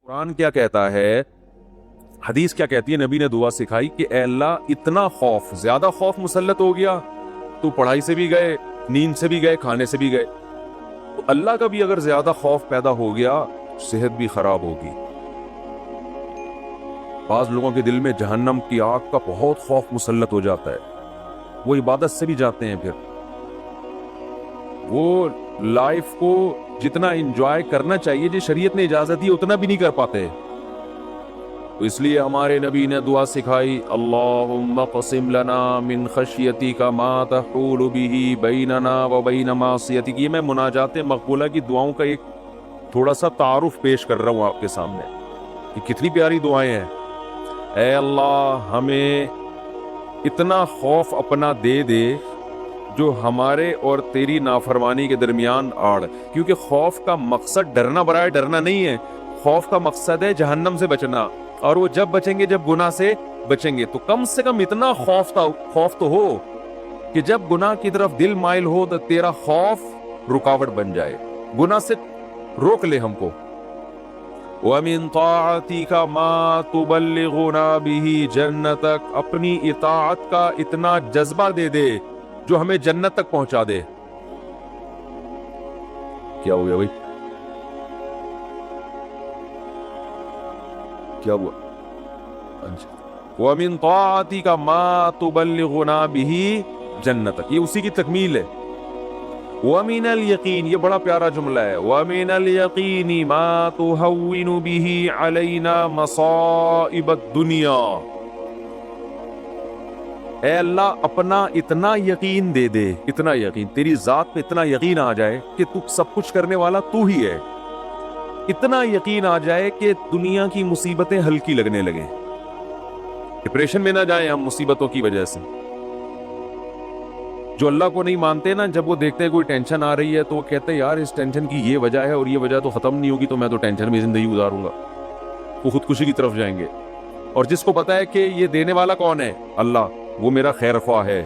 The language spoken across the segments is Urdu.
قرآن کیا کہتا ہے، حدیث کیا کہتی ہے، نبی نے دعا سکھائی کہ اے اللہ اتنا خوف، زیادہ خوف مسلط ہو گیا تو پڑھائی سے بھی گئے، نیند سے بھی گئے، کھانے سے بھی گئے، تو اللہ کا بھی اگر زیادہ خوف پیدا ہو گیا صحت بھی خراب ہوگی۔ بعض لوگوں کے دل میں جہنم کی آگ کا بہت خوف مسلط ہو جاتا ہے، وہ عبادت سے بھی جاتے ہیں، پھر وہ لائف کو جتنا انجوائے کرنا چاہیے جو شریعت نے اجازت دی اتنا بھی نہیں کر پاتے۔ تو اس لیے ہمارے نبی نے دعا سکھائی، اللہم قسم لنا من خشیتک ما تحول به بیننا وبین معصیتک۔ یہ میں مناجات مقبولہ کی دعاؤں کا ایک تھوڑا سا تعارف پیش کر رہا ہوں آپ کے سامنے کہ کتنی پیاری دعائیں ہیں۔ اے اللہ ہمیں اتنا خوف اپنا دے دے جو ہمارے اور تیری نافرمانی کے درمیان آڑ، کیونکہ خوف کا مقصد ڈرنا برائے ڈرنا نہیں ہے، خوف کا مقصد ہے جہنم سے بچنا، اور وہ جب بچیں گے جب گناہ سے بچیں گے۔ تو کم سے کم اتنا خوف تو ہو کہ جب گناہ کی طرف دل مائل ہو تو تیرا خوف رکاوٹ بن جائے، گناہ سے روک لے ہم کو۔ وَمِن طَاعَتِكَ مَا تُبَلِّغُنَا بِهِ جَنَّتَكَ، اپنی اطاعت کا اتنا جذبہ دے دے جو ہمیں جنت تک پہنچا دے۔ کیا ہو گیا بھائی؟ کیا ہوا؟ وَمِن طَاعَتِكَ مَا تُبَلِّغُنَا بِهِ جَنَّتَكَ، یہ اسی کی تکمیل ہے۔ وَمِنَ الْيَقِينِ، یہ بڑا پیارا جملہ ہے، وَمِنَ الْيَقِينِ مَا تُهَوِّنُ بِهِ عَلَيْنَا مَصَائِبَ الدُّنْيَا۔ اے اللہ اپنا اتنا یقین دے دے، اتنا یقین، تیری ذات پہ اتنا یقین آ جائے کہ تو سب کچھ کرنے والا تو ہی ہے، اتنا یقین آ جائے کہ دنیا کی مصیبتیں ہلکی لگنے لگیں، ڈپریشن میں نہ جائیں ہم مصیبتوں کی وجہ سے۔ جو اللہ کو نہیں مانتے نا، جب وہ دیکھتے ہیں کوئی ٹینشن آ رہی ہے تو وہ کہتے ہیں یار اس ٹینشن کی یہ وجہ ہے اور یہ وجہ تو ختم نہیں ہوگی، تو میں تو ٹینشن میں زندگی گزاروں گا، وہ خودکشی کی طرف جائیں گے۔ اور جس کو پتا ہے کہ یہ دینے والا کون ہے، اللہ، وہ میرا خیر خواہ ہے،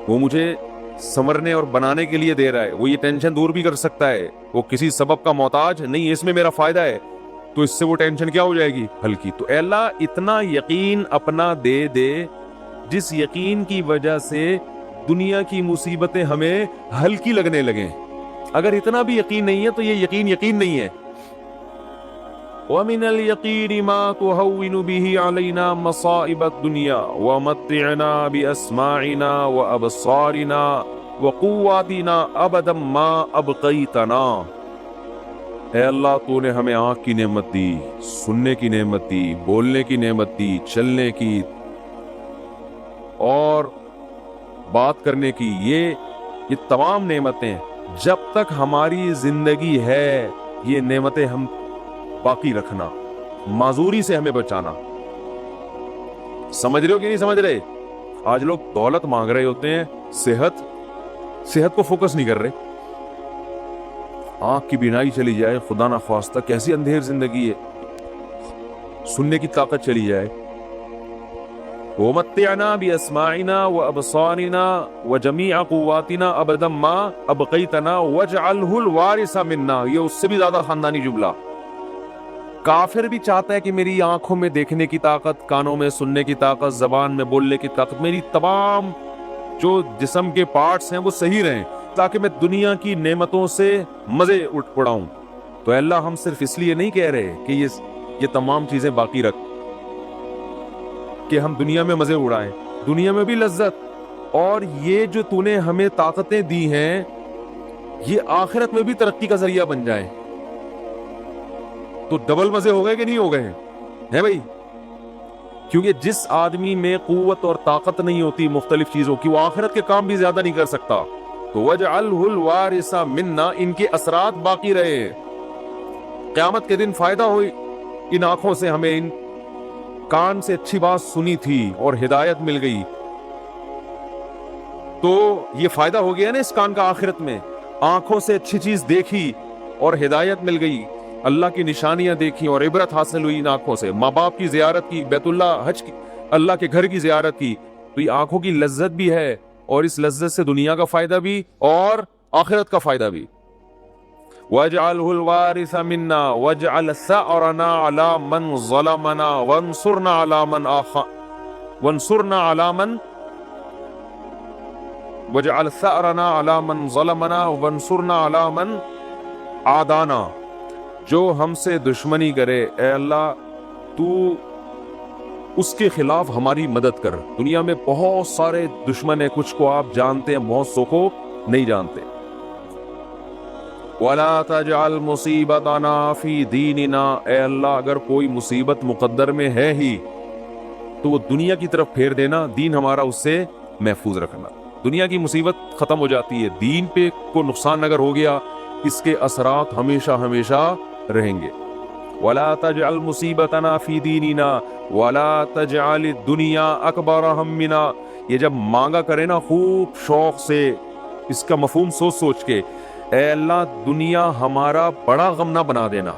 وہ مجھے سنورنے اور بنانے کے لیے دے رہا ہے، وہ یہ ٹینشن دور بھی کر سکتا ہے، وہ کسی سبب کا محتاج نہیں، اس میں میرا فائدہ ہے، تو اس سے وہ ٹینشن کیا ہو جائے گی، ہلکی۔ تو اے اللہ اتنا یقین اپنا دے دے جس یقین کی وجہ سے دنیا کی مصیبتیں ہمیں ہلکی لگنے لگیں۔ اگر اتنا بھی یقین نہیں ہے تو یہ یقین نہیں ہے۔ وَمِنَ الْيَقِينِ مَا تُهَوِّنُ بِهِ عَلَيْنَا مَصَائِبَ الدُّنْيَا وَمَتِّعْنَا بِأَسْمَاعِنَا وَأَبْصَارِنَا وَقُوَّاتِنَا أَبَدًا مَا أَبْقَيْتَنَا۔ اے اللہ تو نے ہمیں آنکھ کی نعمت دی، سننے کی نعمت دی، بولنے کی نعمت دی، چلنے کی اور بات کرنے کی، یہ تمام نعمتیں جب تک ہماری زندگی ہے یہ نعمتیں ہم باقی رکھنا، معذوری سے ہمیں بچانا۔ سمجھ رہے ہو کہ نہیں سمجھ رہے؟ آج لوگ دولت مانگ رہے ہوتے ہیں، صحت کو فوکس نہیں کر رہے۔ آنکھ کی بینائی چلی جائے خدا نہ خواستہ، کیسی اندھیر زندگی ہے، سننے کی طاقت چلی جائے۔ وَمَتِّعْنَا بِأَسْمَاعِنَا وَأَبْصَارِنَا وَجَمِيعَ قُوَّاتِنَا أَبَدًا مَا أَبْقَيْتَنَا وَاجْعَلْهُ الْوَارِثَ مِنَّا۔ یہ اس سے بھی زیادہ خاندانی جملہ۔ کافر بھی چاہتا ہے کہ میری آنکھوں میں دیکھنے کی طاقت، کانوں میں سننے کی طاقت، زبان میں بولنے کی طاقت، میری تمام جو جسم کے پارٹس ہیں وہ صحیح رہیں تاکہ میں دنیا کی نعمتوں سے مزے اڑاؤں۔ تو اے اللہ ہم صرف اس لیے نہیں کہہ رہے کہ یہ تمام چیزیں باقی رکھ کہ ہم دنیا میں مزے اڑائیں، دنیا میں بھی لذت، اور یہ جو تو نے ہمیں طاقتیں دی ہیں یہ آخرت میں بھی ترقی کا ذریعہ بن جائیں، تو ڈبل مزے ہو گئے کہ نہیں ہو گئے ہیں بھائی؟ کیونکہ جس آدمی میں قوت اور طاقت نہیں ہوتی مختلف چیزوں کی، وہ آخرت کے کام بھی زیادہ نہیں کر سکتا۔ تو وَاجْعَلْهُ الْوَارِثَ مِنَّا، ان کے اثرات باقی رہے، قیامت کے دن فائدہ ہوئی، ان آنکھوں سے ہمیں، ان کان سے اچھی بات سنی تھی اور ہدایت مل گئی، تو یہ فائدہ ہو گیا نا اس کان کا آخرت میں، آنکھوں سے اچھی چیز دیکھی اور ہدایت مل گئی، اللہ کی نشانیاں دیکھی اور عبرت حاصل ہوئی ان آنکھوں سے، ماں باپ کی زیارت کی، بیت اللہ حج کی، اللہ کے گھر کی زیارت کی، تو یہ آنکھوں کی لذت بھی ہے، اور اس لذت سے دنیا کا فائدہ بھی اور آخرت کا فائدہ بھی۔ وَاجْعَلْهُ الْوَارِثَ مِنَّا وَاجْعَلْ ثَأْرَنَا عَلَى مَنْ ظَلَمَنَا وَانصُرْنَا عَلَى مَنْ وَاجْعَلْ ثَأْرَنَا عَلَى مَنْ ظَلَمَنَا وَانصُرْنَا عَلَى مَنْ عَادَانَا. جو ہم سے دشمنی کرے اے اللہ تو اس کے خلاف ہماری مدد کر. دنیا میں بہت سارے دشمن ہیں, کچھ کو آپ جانتے ہیں, بہت سو کو نہیں جانتے. وَلَا تَجْعَلْ مُصِيبَتَنَا فِي دِينِنَا. اے اللہ اگر کوئی مصیبت مقدر میں ہے ہی تو وہ دنیا کی طرف پھیر دینا, دین ہمارا اس سے محفوظ رکھنا. دنیا کی مصیبت ختم ہو جاتی ہے, دین پہ کو نقصان اگر ہو گیا اس کے اثرات ہمیشہ ہمیشہ رہیں گے. وَلَا تَجْعَلْ مُصِيبَتَنَا فِي دِينِنَا وَلَا تَجْعَلِ الدُّنْيَا أَكْبَرَ هَمِّنَا. یہ جب مانگا کرے نا خوب شوق سے, اس کا مفہوم سوچ سوچ کے, اے اللہ دنیا ہمارا بڑا غم نہ بنا دینا,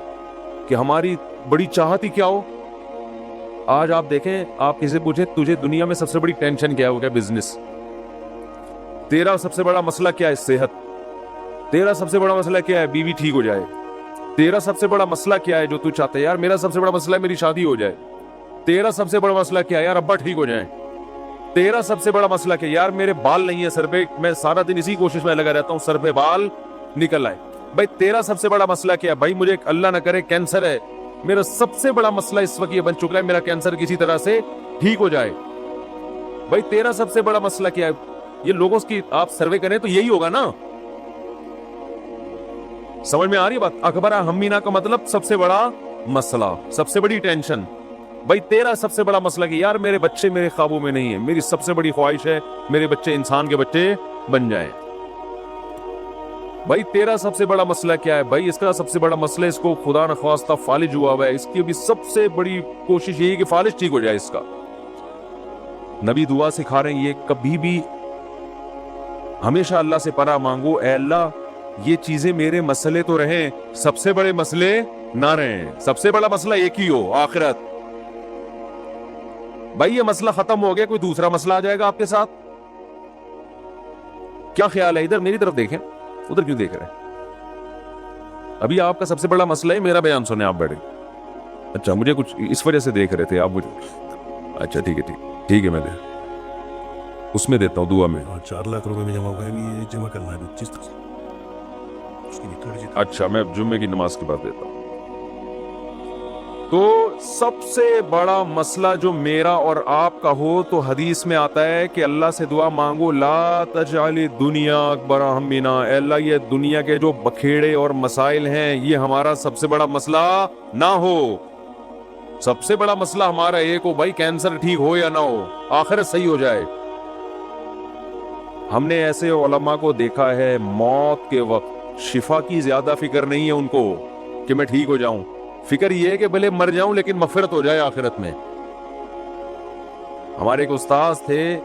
کہ ہماری بڑی چاہت ہی کیا ہو. آج آپ دیکھیں, آپ کسی سے پوچھیں تجھے دنیا میں سب سے بڑی ٹینشن کیا ہے, وہ کیا بزنس. تیرا سب سے بڑا مسئلہ کیا ہے, صحت. تیرا سب سے بڑا مسئلہ کیا ہے, بیوی ٹھیک ہو جائے. تیرا سب سے بڑا مسئلہ کیا ہے جو تو چاہتا ہے, یار میرا سب سے بڑا مسئلہ ہے میری شادی ہو جائے. تیرا سب سے بڑا مسئلہ کیا ہے, یار ابا ٹھیک ہو جائیں. تیرا سب سے بڑا مسئلہ کیا ہے, یار میرے بال نہیں ہے سر پہ, میں سارا دن اسی کوشش میں لگا رہتا ہوں سر پہ بال نکل آئے. بھائی تیرا سب سے بڑا مسئلہ کیا ہے, بھائی مجھے اللہ نہ کرے کینسر ہے, میرا سب سے بڑا مسئلہ اس وقت یہ بن چکا ہے میرا کینسر کسی طرح سے ٹھیک ہو جائے. بھائی تیرا سب سے بڑا مسئلہ کیا ہے, یہ لوگوں کی آپ سروے کریں تو یہی ہوگا نا. سمجھ میں آ رہی ہے بات. اکبر ہمینا کا مطلب سب سے بڑا مسئلہ, سب سے بڑی ٹینشن. بھائی تیرا سب سے بڑا مسئلہ کہ یار میرے بچے میرے خوابوں میں نہیں ہیں, میری سب سے بڑی خواہش ہے میرے بچے انسان کے بچے بن جائیں. بھائی تیرا سب سے بڑا مسئلہ کیا ہے, بھائی اس کا سب سے بڑا مسئلہ اس کو خدا نخواستہ فالج ہوا ہوا ہے, اس کی بھی سب سے بڑی کوشش یہی کہ فالج ٹھیک ہو جائے اس کا. نبی دعا سکھا رہے ہیں یہ کبھی بھی ہمیشہ اللہ سے پناہ مانگو, اے اللہ یہ چیزیں میرے مسئلے تو رہیں, سب سے بڑے مسئلے نہ رہیں. سب سے بڑا مسئلہ ایک ہی ہو, آخرت. بھائی یہ مسئلہ ختم ہو گیا, کوئی دوسرا مسئلہ آ جائے گا آپ کے ساتھ. کیا خیال ہے, ادھر میری طرف دیکھیں, ادھر کیوں دیکھ رہے ہیں. ابھی آپ کا سب سے بڑا مسئلہ ہے میرا بیان سنیں, آپ بیٹھے. اچھا مجھے کچھ اس وجہ سے دیکھ رہے تھے آپ مجھے. اچھا ٹھیک ہے, ٹھیک ہے, میں اس میں دیتا ہوں دعا میں. 4 لاکھ روپے میں جمع ہو گئے, یہ جمع کرنا ہے چیز. اچھا میں جمعے کی نماز کے بعد دیتا ہوں. تو سب سے بڑا مسئلہ جو میرا اور آپ کا ہو تو حدیث میں آتا ہے کہ اللہ سے دعا مانگو, لا تجعل الدنیا اکبر ہمنا. اے اللہ یہ دنیا کے جو بکھیڑے اور مسائل ہیں یہ ہمارا سب سے بڑا مسئلہ نہ ہو. سب سے بڑا مسئلہ ہمارا ایک ہو, بھائی کینسر ٹھیک ہو یا نہ ہو, آخرت صحیح ہو جائے. ہم نے ایسے علماء کو دیکھا ہے موت کے وقت شفا کی زیادہ فکر نہیں ہے ان کو کہ میں ٹھیک ہو جاؤں, فکر یہ ہے کہ بھلے مر جاؤں لیکن مغفرت ہو جائے آخرت میں. ہمارے ایک استاذ تھے,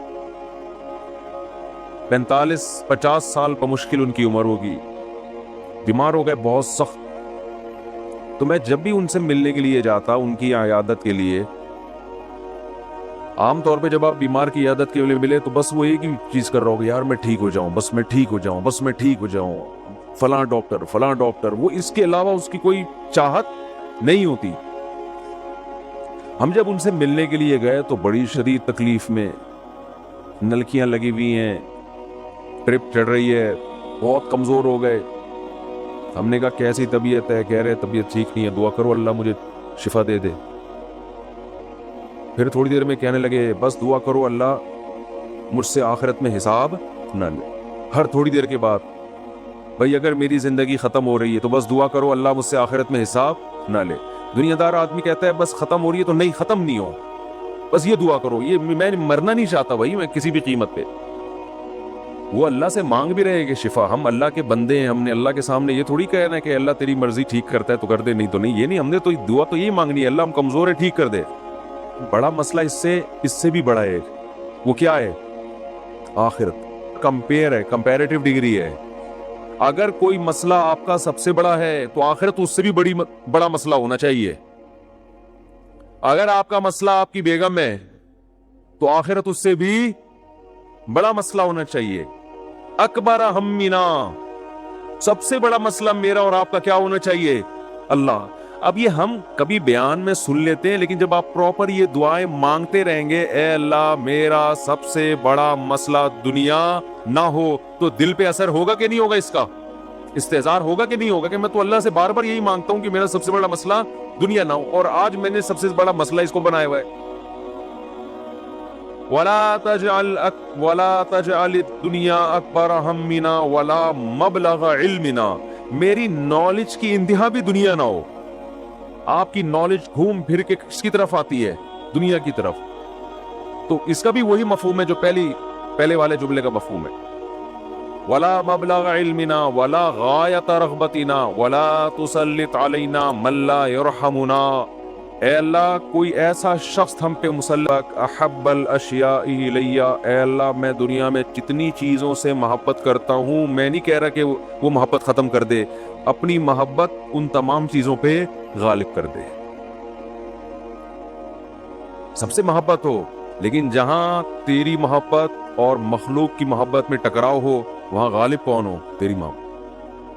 45-50 سال بمشکل ان کی عمر ہوگی, بیمار ہو گئے بہت سخت. تو میں جب بھی ان سے ملنے کے لیے جاتا ان کی عیادت کے لیے, عام طور پہ جب آپ بیمار کی عیادت کے لیے ملے تو بس وہ ایک ہی چیز کر رہا ہوگا, یار میں ٹھیک ہو جاؤں, بس میں ٹھیک ہو جاؤں, بس میں ٹھیک ہو جاؤں, فلاں ڈاکٹر. وہ اس کے علاوہ اس کی کوئی چاہت نہیں ہوتی. ہم جب ان سے ملنے کے لیے گئے تو بڑی شدید تکلیف میں, نلکیاں لگی ہوئی ہیں, ٹرپ چڑھ رہی ہے, بہت کمزور ہو گئے. ہم نے کہا کیسی طبیعت ہے, کہہ رہے طبیعت ٹھیک نہیں ہے, دعا کرو اللہ مجھے شفا دے دے. پھر تھوڑی دیر میں کہنے لگے بس دعا کرو اللہ مجھ سے آخرت میں حساب نہ لے. ہر تھوڑی دیر کے بعد, بھائی اگر میری زندگی ختم ہو رہی ہے تو بس دعا کرو اللہ مجھ سے آخرت میں حساب نہ لے. دنیا دار آدمی کہتا ہے بس ختم ہو رہی ہے تو نہیں, ختم نہیں ہو, بس یہ دعا کرو, یہ میں مرنا نہیں چاہتا بھائی میں کسی بھی قیمت پہ. وہ اللہ سے مانگ بھی رہے کہ شفا, ہم اللہ کے بندے ہیں, ہم نے اللہ کے سامنے یہ تھوڑی کہنا ہے کہ اللہ تیری مرضی ٹھیک کرتا ہے تو کر دے, نہیں تو نہیں, یہ نہیں. ہم نے تو دعا تو یہی مانگنی ہے اللہ ہم کمزور ہے ٹھیک کر دے. بڑا مسئلہ اس سے بھی بڑا ہے, وہ کیا ہے, آخرت. کمپیئر ہے, کمپیریٹیو ڈگری ہے. اگر کوئی مسئلہ آپ کا سب سے بڑا ہے تو آخرت اس سے بھی بڑا مسئلہ ہونا چاہیے. اگر آپ کا مسئلہ آپ کی بیگم ہے تو آخرت اس سے بھی بڑا مسئلہ ہونا چاہیے. اکبر ہمنا, سب سے بڑا مسئلہ میرا اور آپ کا کیا ہونا چاہیے؟ اللہ. اب یہ ہم کبھی بیان میں سن لیتے ہیں، لیکن جب آپ پراپر یہ دعائیں مانگتے رہیں گے، اے اللہ میرا سب سے بڑا مسئلہ دنیا نہ ہو، تو دل پہ اثر ہوگا کہ نہیں ہوگا؟ اس کا استحضار ہوگا کہ نہیں ہوگا کہ میں تو اللہ سے بار بار یہی مانگتا ہوں کہ میرا سب سے بڑا مسئلہ دنیا نہ ہو، اور آج میں نے سب سے بڑا مسئلہ اس کو بنایا ہوا ہے. وَلَا تَجْعَلِ الدُّنْيَا أَكْبَرَ هَمِّنَا وَلَا مَبْلَغَ عِلْمِنَا. میری نالج کی انتہا بھی دنیا نہ ہو. آپ کی نالج گھوم پھر کے کس کی طرف آتی ہے؟ دنیا کی طرف. تو اس کا بھی وہی مفہوم ہے جو پہلے والے جملے کا مفہوم ہے. وَلَا مَبْلَغَ عِلْمِنَا وَلَا غَایَةَ رَغْبَتِنَا وَلَا تُسَلِّطْ عَلَيْنَا مَن لَّا يَرْحَمُنَا. اے اللہ کوئی ایسا شخص ہم پہ مسلط. احب الاشیاء الیہ. اے اللہ میں دنیا میں جتنی چیزوں سے محبت کرتا ہوں، میں نہیں کہہ رہا کہ وہ محبت ختم کر دے، اپنی محبت ان تمام چیزوں پہ غالب کر دے. سب سے محبت ہو، لیکن جہاں تیری محبت اور مخلوق کی محبت میں ٹکراؤ ہو، وہاں غالب کون ہو؟ تیری ماں.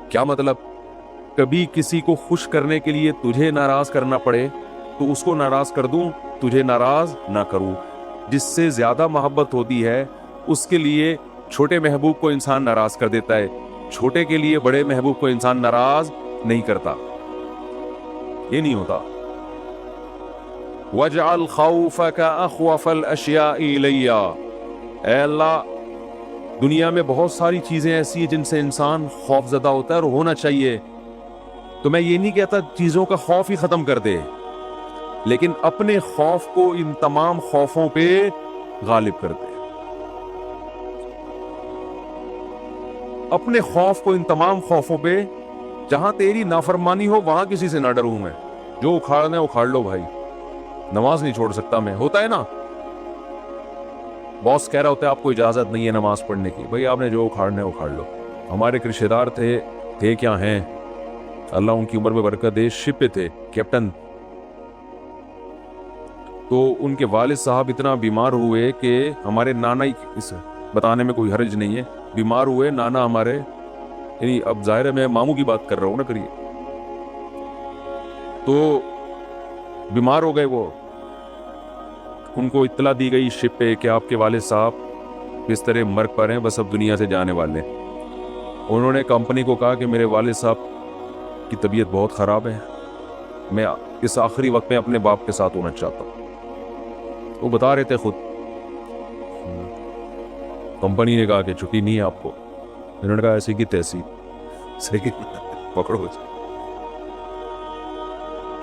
کیا مطلب؟ کبھی کسی کو خوش کرنے کے لیے تجھے ناراض کرنا پڑے تو اس کو ناراض کر دوں، تجھے ناراض نہ کروں. جس سے زیادہ محبت ہوتی ہے اس کے لیے چھوٹے محبوب کو انسان ناراض کر دیتا ہے، چھوٹے کے لیے بڑے محبوب کو انسان ناراض نہیں کرتا. یہ نہیں ہوتا. وَاجْعَلْ خَوْفَكَ أَخْوَفَ الْأَشْيَاءِ إِلَيَّ. اے اللہ دنیا میں بہت ساری چیزیں ایسی ہیں جن سے انسان خوف زدہ ہوتا ہے، اور ہونا چاہیے. تو میں یہ نہیں کہتا چیزوں کا خوف ہی ختم کر دے، لیکن اپنے خوف کو ان تمام خوفوں پہ غالب کر دے. اپنے خوف کو ان تمام خوفوں پہ، جہاں تیری نافرمانی ہو وہاں کسی سے نہ ڈروں میں. جو اکھاڑنا ہے اکھاڑ لو بھائی، نماز نہیں چھوڑ سکتا میں. ہوتا ہے نا، باس کہہ رہا ہوتا ہے آپ کو اجازت نہیں ہے نماز پڑھنے کی، بھائی آپ نے جو اکھاڑنا ہے اکھاڑ لو. ہمارے ایک رشتے دار تھے کیا ہیں، اللہ ان کی عمر میں برکت دے، شپ پہ تھے کیپٹن. تو ان کے والد صاحب اتنا بیمار ہوئے کہ ہمارے نانا ہی، اس بتانے میں کوئی حرج نہیں ہے، بیمار ہوئے نانا ہمارے، یعنی اب ظاہر ہے میں ماموں کی بات کر رہا ہوں نا، کریے. تو بیمار ہو گئے وہ، ان کو اطلاع دی گئی شپ پہ کہ آپ کے والد صاحب بستر مرگ پر ہیں، بس اب دنیا سے جانے والے. انہوں نے کمپنی کو کہا کہ میرے والد صاحب کی طبیعت بہت خراب ہے، میں اس آخری وقت میں اپنے باپ کے ساتھ ہونا چاہتا ہوں. وہ بتا رہے تھے خود. کمپنی نے کہا کہ چھٹی نہیں ہے آپ کو. انہوں نے کہا ایسی کی تیسی، صحیح پکڑو،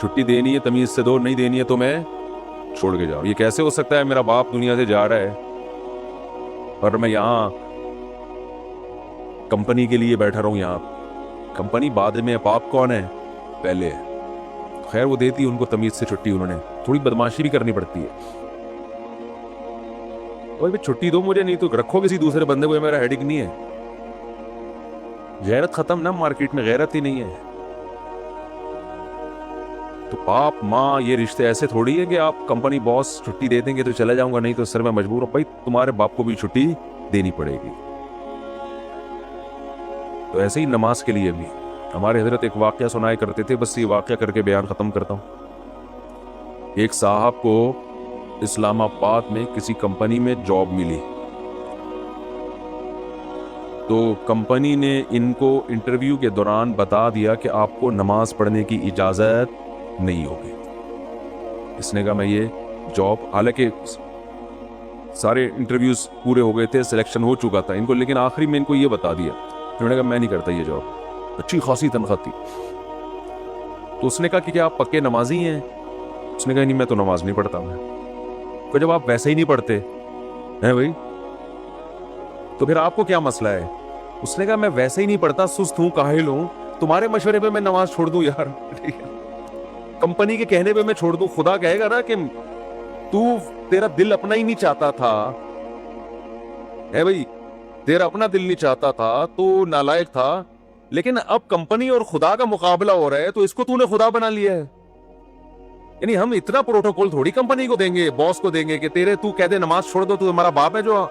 چھٹی دینی ہے تمیز سے دو، نہیں دینی ہے تو میں چھوڑ کے جاؤ. یہ کیسے ہو سکتا ہے؟ میرا باپ دنیا سے جا رہا ہے اور میں یہاں کمپنی کے لیے بیٹھا رہوں. یہاں کمپنی بعد میں، باپ کون ہے؟ پہلے. خیر وہ دیتی ان کو تمیز سے چھٹی، انہوں نے تھوڑی بدماشی بھی کرنی پڑتی ہے. بھائی چھٹی دو مجھے، نہیں تو رکھو کسی دوسرے بندے کو، میرا ہیڈک نہیں ہے. غیرت ختم نا، مارکیٹ میں غیرت ہی نہیں ہے. تو باپ ماں یہ رشتے ایسے تھوڑی ہے کہ آپ کمپنی باس چھٹی دے دیں گے تو چلا جاؤں گا، نہیں تو سر میں مجبور ہوں. بھائی تمہارے باپ کو بھی چھٹی دینی پڑے گی. تو ایسے ہی نماز کے لیے بھی ہمارے حضرت ایک واقعہ سنایا کرتے تھے، بس یہ واقعہ کر کے بیان ختم کرتا ہوں. ایک صاحب کو اسلام آباد میں کسی کمپنی میں جاب ملی، تو کمپنی نے ان کو انٹرویو کے دوران بتا دیا کہ آپ کو نماز پڑھنے کی اجازت نہیں ہوگی. اس نے کہا میں یہ جاب، حالانکہ سارے انٹرویوز پورے ہو گئے تھے، سلیکشن ہو چکا تھا ان کو، لیکن آخری میں ان کو یہ بتا دیا. انہوں نے کہا میں نہیں کرتا یہ جاب. اچھی خاصی تنخواہ تھی. تو اس نے کہا کہ کیا آپ پکے نمازی ہیں؟ اس نے کہا نہیں میں تو نماز نہیں پڑھتا. میں کہ جب آپ ویسے ہی نہیں پڑھتے ہیں بھائی تو پھر آپ کو کیا مسئلہ ہے؟ اس نے کہا میں ویسے ہی نہیں پڑھتا، سست ہوں، کاہل ہوں، تمہارے مشورے پہ میں نماز چھوڑ دوں یار؟ کمپنی کے کہنے پہ میں چھوڑ دوں؟ خدا کہے گا نا کہ تیرا دل اپنا ہی نہیں چاہتا تھا، ہے بھائی تیرا اپنا دل نہیں چاہتا تھا تو نالائق تھا، لیکن اب کمپنی اور خدا کا مقابلہ ہو رہا ہے تو اس کو تو نے خدا بنا لیا ہے. یعنی ہم اتنا پروٹوکول تھوڑی کمپنی کو دیں گے، باس کو دیں گے کہ تو کہہ دے نماز چھوڑ دو، تو ہمارا باپ ہے جو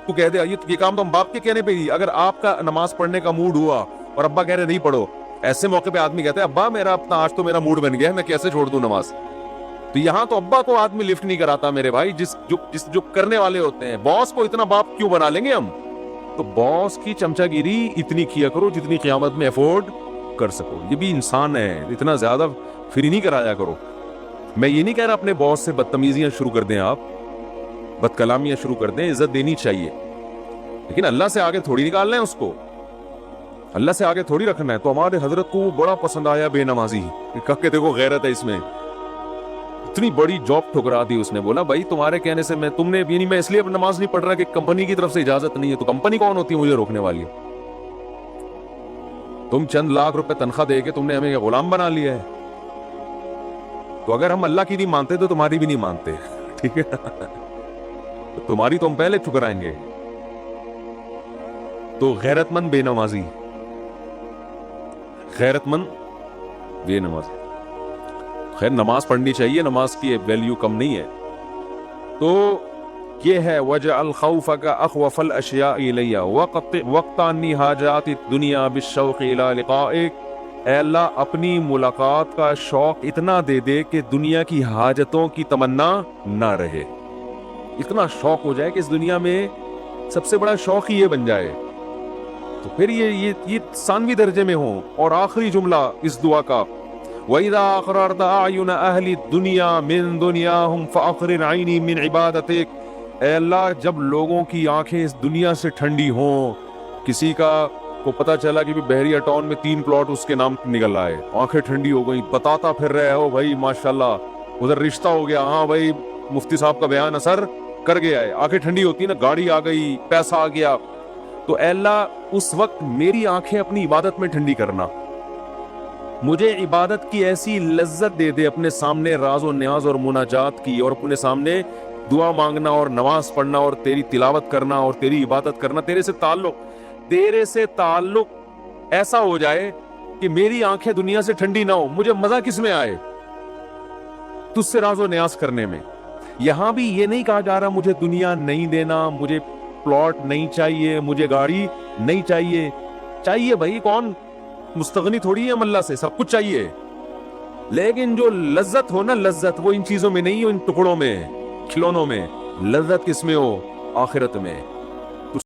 تو کہہ دے. یہ کام تو ہم باپ کے کہنے پہ ہی. اگر آپ کا نماز پڑھنے کا موڈ ہوا اور ابا کہہ رہے نہیں پڑھو. ایسے موقع پہ آدمی کہتا ہے ابا میرا اپنا آج تو میرا موڈ بن گیا ہے, میں کیسے چھوڑ دوں نماز. تو یہاں تو ابا کو آدمی لفٹ نہیں کراتا میرے بھائی, جو کرنے والے ہوتے ہیں. باس کو اتنا باپ کیوں بنا لیں گے ہم؟ تو باس کی چمچا گیری اتنی کیا کرو جتنی قیامت میں افورڈ کر سکو. یہ بھی انسان ہے, اتنا زیادہ فری نہیں کرایا کرو. میں یہ نہیں کہہ رہا اپنے باس سے بدتمیزیاں شروع کر دیں, آپ بد کلامیاں شروع کر دیں, عزت دینی چاہیے, لیکن اللہ سے آگے تھوڑی نکالنا ہے اس کو, اللہ سے آگے تھوڑی رکھنا ہے. تو ہمارے حضرت کو بڑا پسند آیا بے نمازی, کہ دیکھو غیرت ہے اس میں. اتنی بڑی جاب ٹھکرا دی اس نے, بولا بھائی تمہارے کہنے سے تم نے میں اس لیے نماز نہیں پڑھ رہا کہ کمپنی کی طرف سے اجازت نہیں ہے. تو کمپنی کون ہوتی ہے مجھے روکنے والی؟ تم چند لاکھ روپے تنخواہ دے کے تم نے ہمیں غلام بنا لیا ہے. تو اگر ہم اللہ کی نہیں مانتے تو تمہاری بھی نہیں مانتے, ٹھیک ہے؟ تمہاری تو ہم پہلے ٹھکرائیں گے. تو غیرت مند بے نمازی, غیرت مند بے نمازی. خیر نماز پڑھنی چاہیے, نماز کی ویلیو کم نہیں ہے. تو یہ ہے وَجَعَلْ خَوْفَكَ أَخْوَفَ الْأَشْيَاءِ إِلَيَّ وَقْتَ عَنِّي حَاجَاتِ الدُّنْيَا بِالشَّوْقِ إِلَىٰ لِقَائِكَ. اے اللہ اپنی ملاقات کا شوق اتنا دے دے کہ دنیا کی حاجتوں کی تمنا نہ رہے. اتنا شوق ہو جائے کہ اس دنیا میں سب سے بڑا شوق ہی یہ بن جائے. تو پھر یہ ثانوی درجے میں ہوں. اور آخری جملہ اس دعا کا, وَإِذَا أَقْرَرْتَ أَعْيُنَ أَهْلِ الدُّنْيَا مِن دُنْيَاهُمْ فَأَقْرِرْ عَيْنِي مِنْ عِبَادَتِكَ. اے اللہ جب لوگوں کی آنکھیں اس دنیا سے ٹھنڈی ہوں, کسی کا کو پتا چلا کہ بحریہ ٹاؤن میں 3 پلاٹ اس کے نام نکل آئے, آنکھیں ٹھنڈی ہو گئی, بتاتا پھر رہے ہو بھائی ماشاءاللہ ادھر رشتہ ہو گیا, ہاں بھائی مفتی صاحب کا بیان اثر کر گیا ہے, آنکھیں ٹھنڈی ہوتی نا, گاڑی آ گئی, پیسہ آ گیا. تو اے اللہ اس وقت میری آنکھیں اپنی عبادت میں ٹھنڈی کرنا, مجھے عبادت کی ایسی لذت دے دے, اپنے سامنے راز و نیاز اور مناجات کی, اور اپنے سامنے دعا مانگنا اور نماز پڑھنا اور تیری تلاوت کرنا اور تیری عبادت کرنا, تیرے سے تعلق ایسا ہو جائے کہ میری آنکھیں دنیا سے ٹھنڈی نہ ہو. مجھے مزہ کس میں آئے؟ تجھ سے راز و نیاز کرنے میں. یہاں بھی یہ نہیں کہا جا رہا مجھے دنیا نہیں دینا, مجھے پلاٹ نہیں چاہیے, مجھے گاڑی نہیں چاہیے. چاہیے بھائی, کون مستغنی تھوڑی ہے ہم اللہ سے, سب کچھ چاہیے. لیکن جو لذت ہو نا, لذت وہ ان چیزوں میں نہیں ہو, ان ٹکڑوں میں, کھلونوں میں. لذت کس میں ہو؟ آخرت میں.